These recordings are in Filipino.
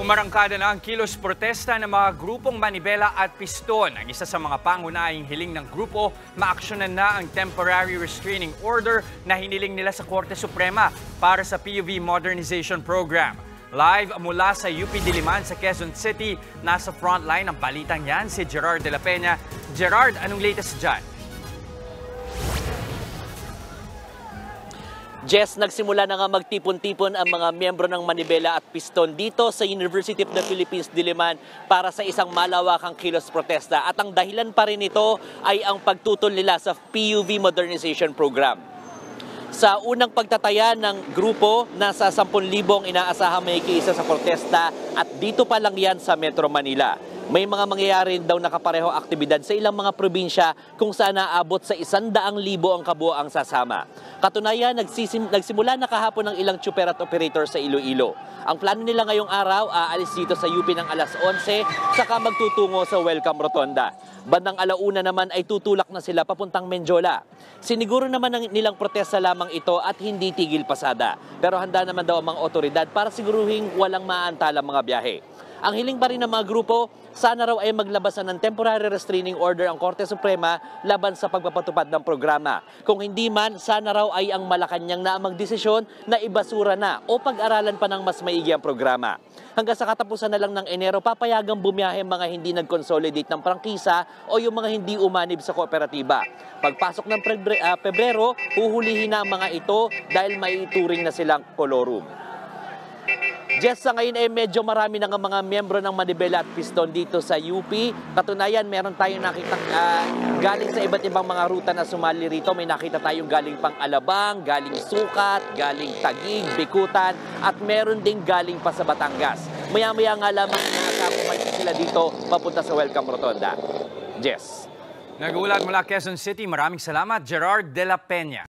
Umarangkada na ang kilos protesta ng mga grupong Manibela at Piston. Ang isa sa mga pangunahing hiling ng grupo, maaksyonan na ang temporary restraining order na hiniling nila sa Korte Suprema para sa PUV Modernization Program. Live mula sa UP Diliman sa Quezon City, nasa frontline ng balitang yan si Gerard de la Peña. Gerard, anong latest dyan? Jess, nagsimula na nga magtipon-tipon ang mga miyembro ng Manibela at Piston dito sa University of the Philippines, Diliman para sa isang malawakang kilos protesta. At ang dahilan pa rin ito ay ang pagtutol nila sa PUV Modernization Program. Sa unang pagtataya ng grupo, nasa 10,000 ang inaasahang may kiisa sa protesta at dito pa lang yan sa Metro Manila. May mga mangyayari daw na kaparehong aktibidad sa ilang mga probinsya kung saan naabot sa 100,000 ang kabuoang sasama. Katunayan, nagsimula na kahapon ng ilang tsuper at operator sa Iloilo. Ang plano nila ngayong araw, aalis dito sa UP ng alas 11, saka magtutungo sa Welcome Rotonda. Bandang alauna naman ay tutulak na sila papuntang Menjola. Siniguro naman nilang protesta lamang ito at hindi tigil pasada. Pero handa naman daw ang mga otoridad para siguruhin walang maantalang mga biyahe. Ang hiling pa rin ng mga grupo, sana raw ay maglabasan ng temporary restraining order ang Korte Suprema laban sa pagpapatupad ng programa. Kung hindi man, sana raw ay ang Malacanang na magdesisyon na ibasura na o pag-aralan pa ng mas maigi ang programa. Hanggang sa katapusan na lang ng Enero, papayagang bumiyahe mga hindi nag-consolidate ng prangkisa o yung mga hindi umanib sa kooperatiba. Pagpasok ng Pebrero, huhulihin na ang mga ito dahil maituring na silang kolorum. Jess, sa ngayon ay medyo marami na nga mga miyembro ng Manibela at Piston dito sa UP. Katunayan, meron tayong nakita galing sa iba't ibang mga ruta na sumali rito. May nakita tayong galing pang Alabang, galing Sukat, galing Taguig, Bikutan, at meron ding galing pa sa Batangas. Maya-maya nga lamang nakapumay sila dito papunta sa Welcome Rotonda. Jess. Nag-uulat mula Quezon City, maraming salamat, Gerard de la Peña.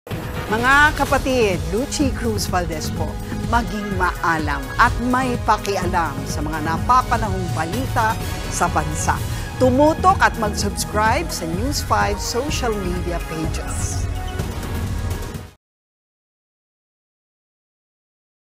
Mga kapatid, Lucy Cruz Valdez po, maging maalam at may pakialam sa mga napapanahong balita sa bansa. Tumutok at mag-subscribe sa News 5 social media pages.